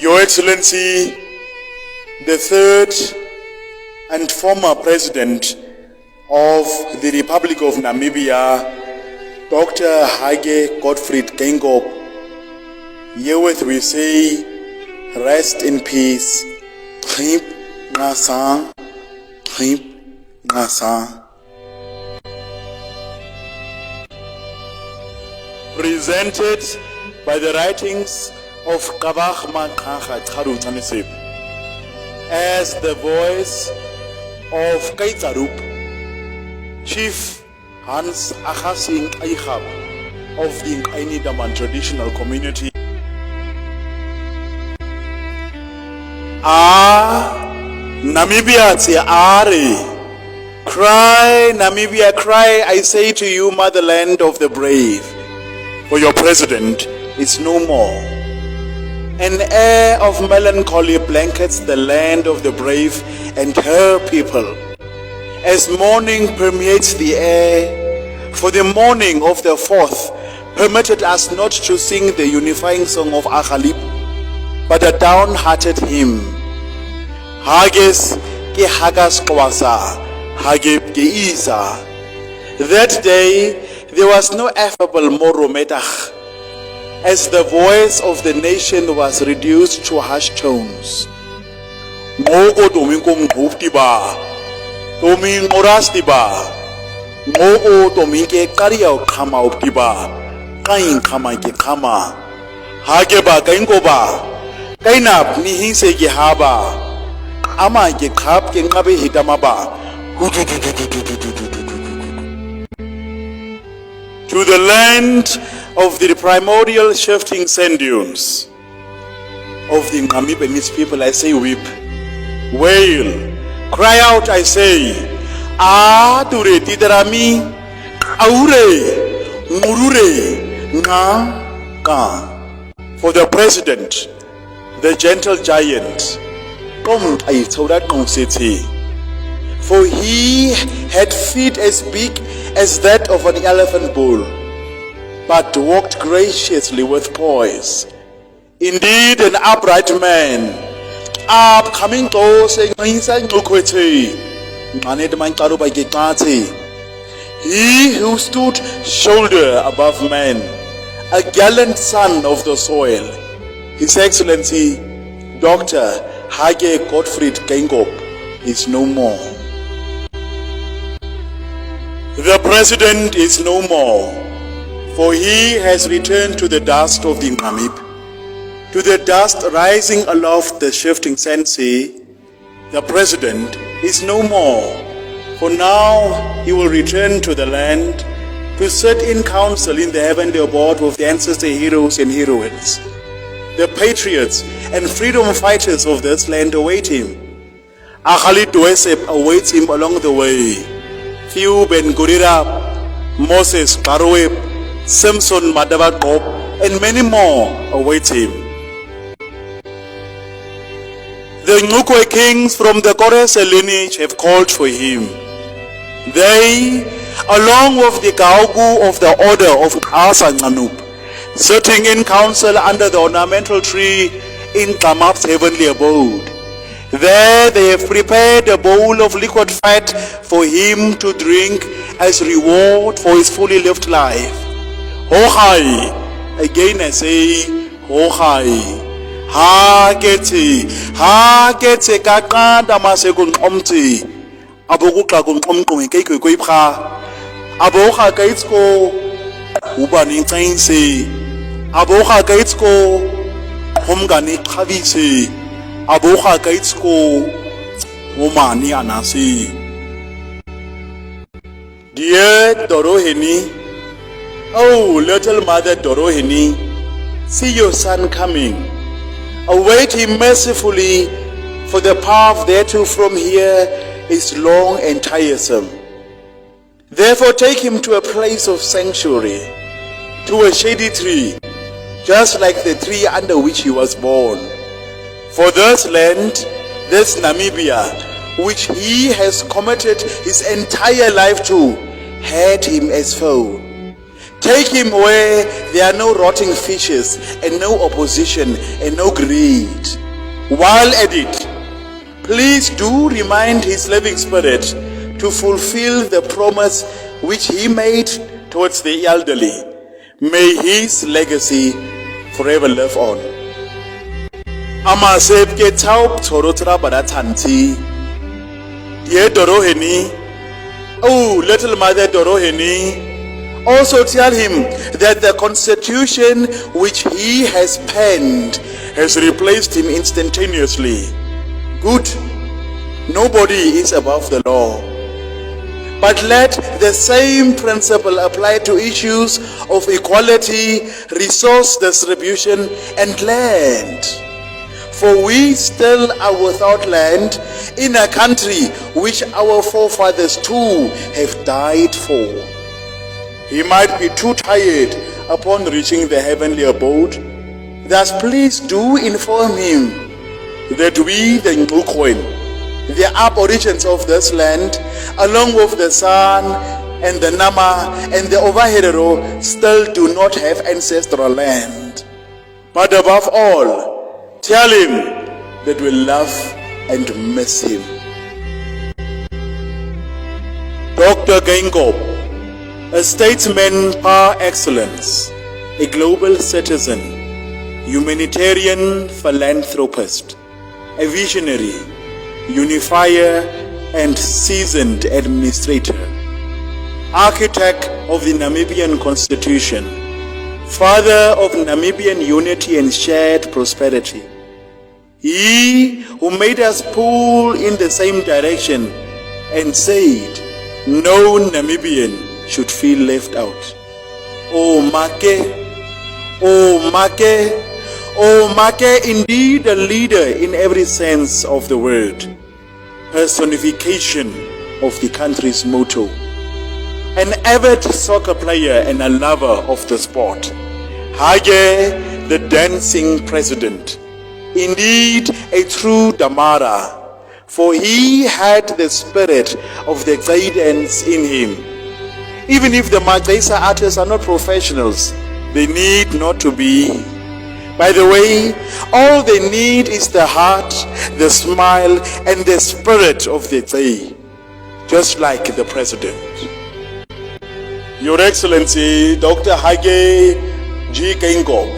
Your Excellency, the third and former President of the Republic of Namibia, Dr. Hage Gottfried Geingob, herewith we say, rest in peace. Trip Nasa, Trip Nasa. Presented by the writings of Kabach Makhacha Tharu Tanisib as the voice of Kaitarup, Chief Hans Achasing Aihab of the Nkaini Daman traditional community. Namibia tse are. Cry, Namibia, cry, I say to you, motherland of the brave, for your president is no more. An air of melancholy blankets the land of the brave and her people, as mourning permeates the air, for the morning of the 4th permitted us not to sing the unifying song of Aghalib, but a downhearted hymn. Hages ke hagas kwasa, hagib ke isa. That day there was no affable morometach, as the voice of the nation was reduced to hushed tones. Ngoko dominko mqupti ba, domin orasti ba, ngoko dominke qaria uqhama upti ba, qain qhama ke qhama, hage ba kainko ba, kainap nihise ke haba, ama ke qhap ke nqabe hitama ba. To the land of the primordial shifting sand dunes of the Namib and its people, I say weep, wail, cry out, I say, Adure tidarami, aure, murure, nga, ka. For the president, the gentle giant, for he had feet as big as that of an elephant bull, but walked graciously with poise. Indeed, an upright man, upcoming close, he who stood shoulder above man, a gallant son of the soil, His Excellency Dr. Hage Gottfried Geingob is no more. The president is no more, for he has returned to the dust of the Namib, to the dust rising aloft the shifting sand sea. The president is no more, for now he will return to the land to sit in council in the heavenly abode with the ancestor heroes and heroines. The patriots and freedom fighters of this land await him. Aghalib Dwesep awaits him along the way. Thieu Ben Gurira, Moses Karoeb, Simpson Madavagop, and many more await him. The Ngukwe kings from the Korese lineage have called for him. They, along with the Gaugu of the order of Asa Nganub, sitting in council under the ornamental tree in Kamap's heavenly abode. There they have prepared a bowl of liquid fat for him to drink as reward for his fully lived life. Hochai, again I say, Hochai. Haketi kakanda masekun omti. Abokuka kun omkung kekwe kwipha. Aboka kaitsko ubani tsainse. Aboka kaitsko homgani khavise. Aboka kaitsko umani anasi. Dear Dorohini, oh little mother Dorohini, see your son coming. Await him mercifully, for the path thereto from here is long and tiresome. Therefore take him to a place of sanctuary, to a shady tree, just like the tree under which he was born. For this land, this Namibia, which he has committed his entire life to, had him as foe. Take him where there are no rotting fishes and no opposition and no greed. While at it, please do remind his living spirit to fulfill the promise which he made towards the elderly. May his legacy forever live on. Amasep ke taup torotra baratanti. Dear Doroheni, oh little mother Doroheni, also tell him that the constitution which he has penned has replaced him instantaneously. Good. Nobody is above the law. But let the same principle apply to issues of equality, resource distribution, and land. For we still are without land in a country which our forefathers too have died for. He might be too tired upon reaching the heavenly abode. Thus please do inform him that we, the Ngukwen, the aborigines of this land, along with the San and the Nama and the Ovaherero, still do not have ancestral land. But above all, tell him that we love and miss him. Dr. Geingob, a statesman par excellence, a global citizen, humanitarian philanthropist, a visionary, unifier and seasoned administrator, architect of the Namibian Constitution, father of Namibian unity and shared prosperity. He who made us pull in the same direction and said, no Namibian should feel left out. Oh Make, oh Make, oh Make, indeed a leader in every sense of the word, personification of the country's motto, an avid soccer player and a lover of the sport, Hage, the dancing president, indeed a true Damara, for he had the spirit of the guidance in him. Even if the Magdesa artists are not professionals, they need not to be. By the way, all they need is the heart, the smile, and the spirit of the day, just like the president. Your Excellency, Dr. Hage G. Geingob,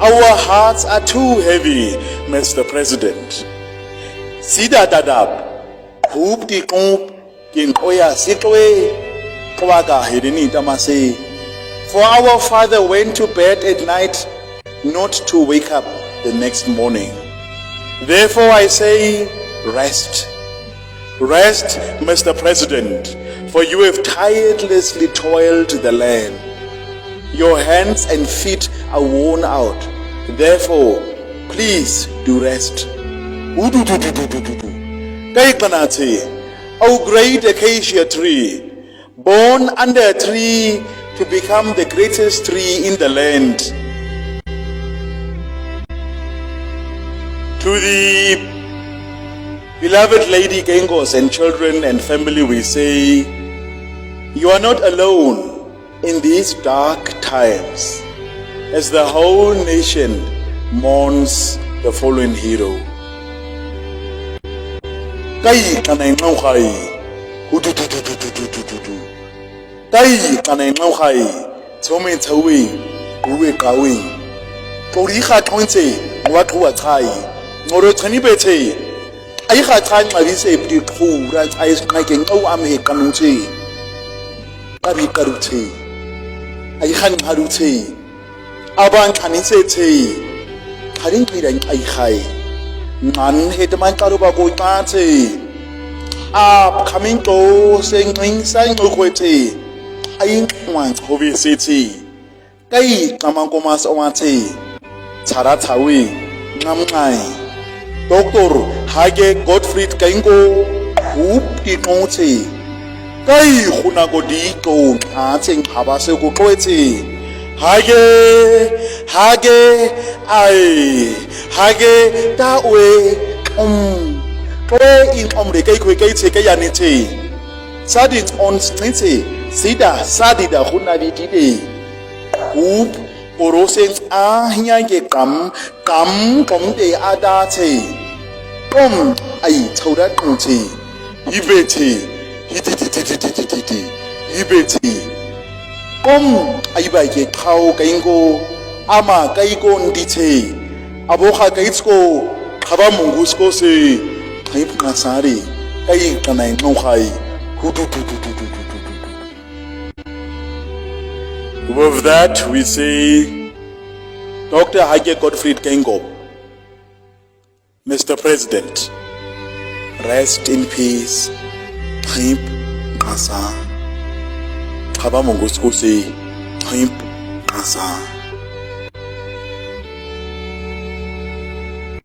our hearts are too heavy, Mr. President. Sida dadab, hoop di kump, kin oya sitwe, kwaga hedini tamase. For our father went to bed at night, not to wake up the next morning. Therefore I say, rest. Rest, Mr. President, for you have tirelessly toiled the land. Your hands and feet are worn out. Therefore, please do rest. O great acacia tree, born under a tree to become the greatest tree in the land. To the beloved Lady Gengos and children and family we say, you are not alone in these dark times, as the whole nation mourns the fallen hero. Ngoro tshani bethe ai ga tshanga bise ipti khura ai sqakeng o amhe kanuthe qabi qaruthe ai khan haruthe abang khanise the kharin qira ai khai man hetman qaru ba ko tathe ab khamin to sengqing sai ngokwethe ai ngwan hobe sethi kai qamankomas owathe thara thawi ngamngai Dr. Hage Gottfried Geingob, hoop di konte. Kai khuna go di to atseng habase go kwetse. Hage ta we Kwe in omre kai kwe kai te kai yanite. Sadin on snite Sida sadida huna ditide. Hoop oroseng nyage kam de adate. Ai tauda kunte. Hibete. Hibete. Ai ba ke khao kaingo ama kaiko ndite. Aboha kaitsko khaba mungusko se. Haip nasari. Kai kanai nohai. With that, we say, Dr. Hage Gottfried Geingob, Mr. President, rest in peace. Haip Nasa. Khaba mungusko se. Haip Nasa.